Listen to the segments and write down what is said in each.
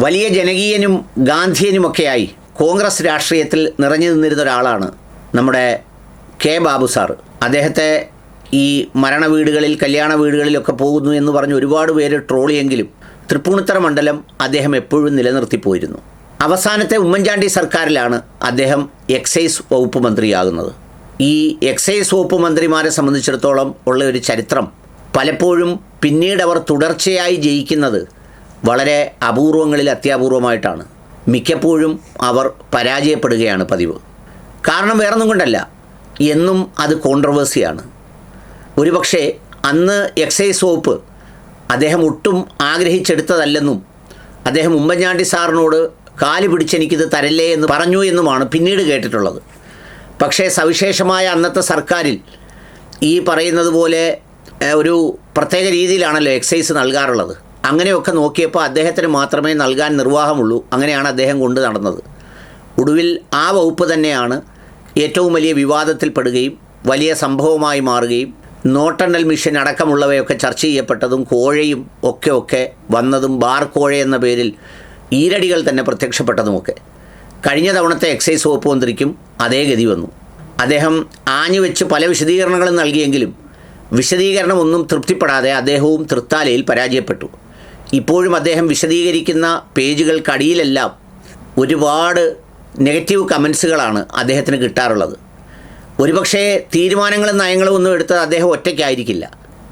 വലിയ ജനകീയനും ഗാന്ധിയനുമൊക്കെയായി കോൺഗ്രസ് രാഷ്ട്രീയത്തിൽ നിറഞ്ഞു നിന്നിരുന്ന ഒരാളാണ് നമ്മുടെ കെ ബാബു സാറ്. അദ്ദേഹത്തെ ഈ മരണ വീടുകളിൽ, കല്യാണ വീടുകളിലൊക്കെ പോകുന്നു എന്ന് പറഞ്ഞ് ഒരുപാട് പേര് ട്രോളിയെങ്കിലും തൃപ്പൂണിത്തറ മണ്ഡലം അദ്ദേഹം എപ്പോഴും നിലനിർത്തിപ്പോയിരുന്നു. അവസാനത്തെ ഉമ്മൻചാണ്ടി സർക്കാരിലാണ് അദ്ദേഹം എക്സൈസ് വകുപ്പ് മന്ത്രിയാകുന്നത്. ഈ എക്സൈസ് വകുപ്പ് മന്ത്രിമാരെ സംബന്ധിച്ചിടത്തോളം ഉള്ള ഒരു ചരിത്രം, പലപ്പോഴും പിന്നീട് അവർ തുടർച്ചയായി ജയിക്കുന്നത് വളരെ അപൂർവങ്ങളിൽ അത്യപൂർവമായിട്ടാണ്. മിക്കപ്പോഴും അവർ പരാജയപ്പെടുകയാണ് പതിവ്. കാരണം വേറൊന്നും കൊണ്ടല്ല, എന്നും അത് കോൺട്രവേഴ്സിയാണ്. ഒരുപക്ഷെ അന്ന് എക്സൈസ് വകുപ്പ് അദ്ദേഹം ഒട്ടും ആഗ്രഹിച്ചെടുത്തതല്ലെന്നും അദ്ദേഹം ഉമ്മൻചാണ്ടി സാറിനോട് കാല് പിടിച്ചെനിക്കിത് തരല്ലേ എന്ന് പറഞ്ഞു എന്നുമാണ് പിന്നീട് കേട്ടിട്ടുള്ളത്. പക്ഷേ സവിശേഷമായ അന്നത്തെ സർക്കാരിൽ ഈ പറയുന്നത് പോലെ ഒരു പ്രത്യേക രീതിയിലാണല്ലോ എക്സൈസ് നൽകാറുള്ളത്. അങ്ങനെയൊക്കെ നോക്കിയപ്പോൾ അദ്ദേഹത്തിന് മാത്രമേ നൽകാൻ നിർവാഹമുള്ളൂ. അങ്ങനെയാണ് അദ്ദേഹം കൊണ്ടു നടന്നത്. ഒടുവിൽ ആ വകുപ്പ് തന്നെയാണ് ഏറ്റവും വലിയ വിവാദത്തിൽപ്പെടുകയും വലിയ സംഭവമായി മാറുകയും നോട്ടെണ്ണൽ മിഷൻ അടക്കമുള്ളവയൊക്കെ ചർച്ച ചെയ്യപ്പെട്ടതും കോഴയും ഒക്കെ വന്നതും ബാർ കോഴ എന്ന പേരിൽ ഈരടികൾ തന്നെ പ്രത്യക്ഷപ്പെട്ടതുമൊക്കെ. കഴിഞ്ഞ തവണത്തെ എക്സൈസ് വകുപ്പ് മന്ത്രിക്കും അതേ ഗതി വന്നു. അദ്ദേഹം ആഞ്ഞുവെച്ച് പല വിശദീകരണങ്ങളും നൽകിയെങ്കിലും വിശദീകരണമൊന്നും തൃപ്തിപ്പെടാതെ അദ്ദേഹവും തൃത്താലയിൽ പരാജയപ്പെട്ടു. ഇപ്പോഴും അദ്ദേഹം വിശദീകരിക്കുന്ന പേജുകൾക്കടിയിലെല്ലാം ഒരുപാട് നെഗറ്റീവ് കമൻസുകളാണ് അദ്ദേഹത്തിന് കിട്ടാറുള്ളത്. ഒരുപക്ഷേ തീരുമാനങ്ങളും നയങ്ങളും ഒന്നും എടുത്തത് അദ്ദേഹം ഒറ്റയ്ക്കായിരിക്കില്ല.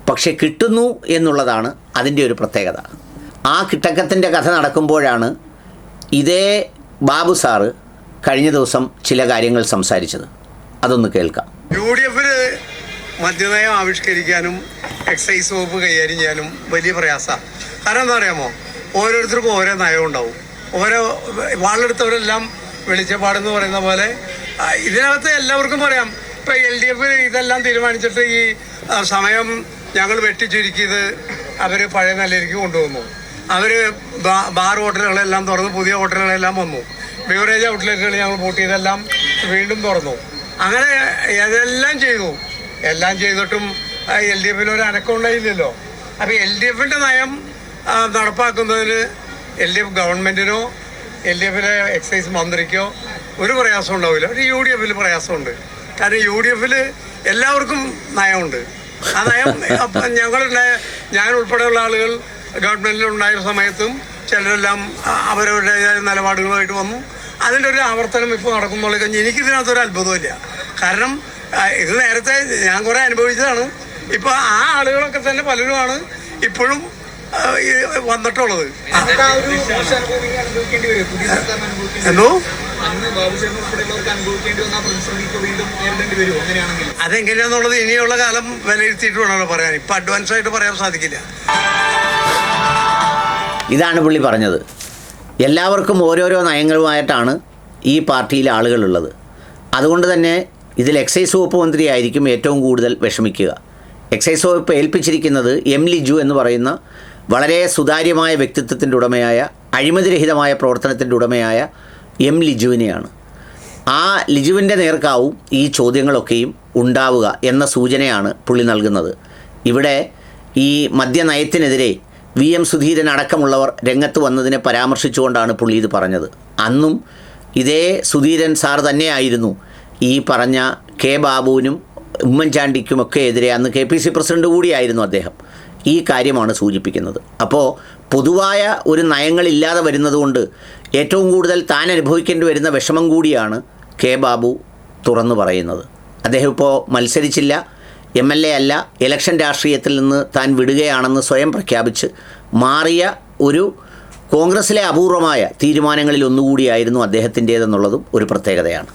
പക്ഷേ കിട്ടുന്നു എന്നുള്ളതാണ് അതിൻ്റെ ഒരു പ്രത്യേകത. ആ കിട്ടക്കത്തിൻ്റെ കഥ നടക്കുമ്പോഴാണ് ഇതേ ബാബു സാറ് കഴിഞ്ഞ ദിവസം ചില കാര്യങ്ങൾ സംസാരിച്ചത്. അതൊന്ന് കേൾക്കാം. UDF മദ്യനയം ആവിഷ്കരിക്കാനും എക്സൈസ് വകുപ്പ് കൈകാര്യം ചെയ്യാനും വലിയ പ്രയാസമാണ്. കാരണം എന്താ പറയുമോ, ഓരോരുത്തർക്കും ഓരോ നയം ഉണ്ടാവും. ഓരോ വാളെടുത്തവരെല്ലാം വെളിച്ചപ്പാടെന്ന് പറയുന്ന പോലെ ഇതിനകത്ത് എല്ലാവർക്കും പറയാം. ഇപ്പം LDF ഇതെല്ലാം തീരുമാനിച്ചിട്ട് ഈ സമയം ഞങ്ങൾ വെട്ടിച്ചുരുക്കിയത് അവർ പഴയ നിലയിലേക്ക് കൊണ്ടുവന്നു. അവർ ബാർ ഹോട്ടലുകളെല്ലാം തുറന്നു, പുതിയ ഹോട്ടലുകളെല്ലാം വന്നു. ബിവറേജ് ഔട്ട്ലെറ്റുകൾ ഞങ്ങൾ പൂട്ടി, ഇതെല്ലാം വീണ്ടും തുറന്നു. അങ്ങനെ ഇതെല്ലാം ചെയ്തു. എല്ലാം ചെയ്തിട്ടും LDF ഒരു അനക്കം ഉണ്ടായില്ലല്ലോ. അപ്പോൾ LDF നയം നടപ്പാക്കുന്നതിന് LDF ഗവൺമെൻറ്റിനോ LDF എക്സൈസ് മന്ത്രിക്കോ ഒരു പ്രയാസം ഉണ്ടാവില്ല. ഒരു UDF പ്രയാസമുണ്ട്. കാരണം UDF എല്ലാവർക്കും നയമുണ്ട്. ആ നയം ഞാൻ ഉൾപ്പെടെയുള്ള ആളുകൾ ഗവൺമെൻറ്റിലുണ്ടായ സമയത്തും ചിലരെല്ലാം അവരവരുടെ നിലപാടുകളുമായിട്ട് വന്നു. അതിൻ്റെ ഒരു ആവർത്തനം ഇപ്പോൾ നടക്കുമ്പോൾ കഴിഞ്ഞ് എനിക്കിതിനകത്തൊരു അത്ഭുതമില്ല. കാരണം ഇത് നേരത്തെ ഞാൻ കുറേ അനുഭവിച്ചതാണ്. ഇപ്പോൾ ആ ആളുകളൊക്കെ തന്നെ പലരുമാണ് ഇപ്പോഴും വന്നിട്ടുള്ളത്. എന്തോ അതെങ്ങനെയാന്നുള്ളത് ഇനിയുള്ള കാലം വിലയിരുത്തിയിട്ട് വേണമല്ലോ പറയാൻ. ഇപ്പം അഡ്വാൻസ് ആയിട്ട് പറയാൻ സാധിക്കില്ല. ഇതാണ് പുള്ളി പറഞ്ഞത്. എല്ലാവർക്കും ഓരോരോ നയങ്ങളുമായിട്ടാണ് ഈ പാർട്ടിയിലെ ആളുകളുള്ളത്. അതുകൊണ്ട് തന്നെ ഇതിൽ എക്സൈസ് വകുപ്പ് മന്ത്രിയായിരിക്കും ഏറ്റവും കൂടുതൽ വിഷമിക്കുക. എക്സൈസ് വകുപ്പ് ഏൽപ്പിച്ചിരിക്കുന്നത് M. ലിജു എന്ന് പറയുന്ന വളരെ സുതാര്യമായ വ്യക്തിത്വത്തിൻ്റെ ഉടമയായ, അഴിമതിരഹിതമായ പ്രവർത്തനത്തിൻ്റെ ഉടമയായ M. ലിജുവിനെയാണ്. ആ ലിജുവിൻ്റെ നേർക്കാവും ഈ ചോദ്യങ്ങളൊക്കെയും ഉണ്ടാവുക എന്ന സൂചനയാണ് പുള്ളി നൽകുന്നത്. ഇവിടെ ഈ മദ്യനയത്തിനെതിരെ VM സുധീരൻ അടക്കമുള്ളവർ രംഗത്ത് വന്നതിനെ പരാമർശിച്ചുകൊണ്ടാണ് പുള്ളി ഇത് പറഞ്ഞത്. അന്നും ഇതേ സുധീരൻ സാർ തന്നെയായിരുന്നു ഈ പറഞ്ഞ കെ ബാബുവിനും ഉമ്മൻചാണ്ടിക്കുമൊക്കെ എതിരെ, അന്ന് KPC പ്രസിഡന്റ് കൂടിയായിരുന്നു അദ്ദേഹം, ഈ കാര്യമാണ് സൂചിപ്പിക്കുന്നത്. അപ്പോൾ പൊതുവായ ഒരു നയങ്ങളില്ലാതെ വരുന്നതുകൊണ്ട് ഏറ്റവും കൂടുതൽ താൻ അനുഭവിക്കേണ്ടി വരുന്ന വിഷമം കൂടിയാണ് കെ ബാബു തുറന്നു പറയുന്നത്. അദ്ദേഹം ഇപ്പോൾ മത്സരിച്ചില്ല, MLA അല്ല, ഇലക്ഷൻ രാഷ്ട്രീയത്തിൽ നിന്ന് താൻ വിടുകയാണെന്ന് സ്വയം പ്രഖ്യാപിച്ച് മാറിയ ഒരു കോൺഗ്രസിലെ അപൂർവമായ തീരുമാനങ്ങളിൽ ഒന്നുകൂടിയായിരുന്നു അദ്ദേഹത്തിൻ്റേതെന്നുള്ളതും ഒരു പ്രത്യേകതയാണ്.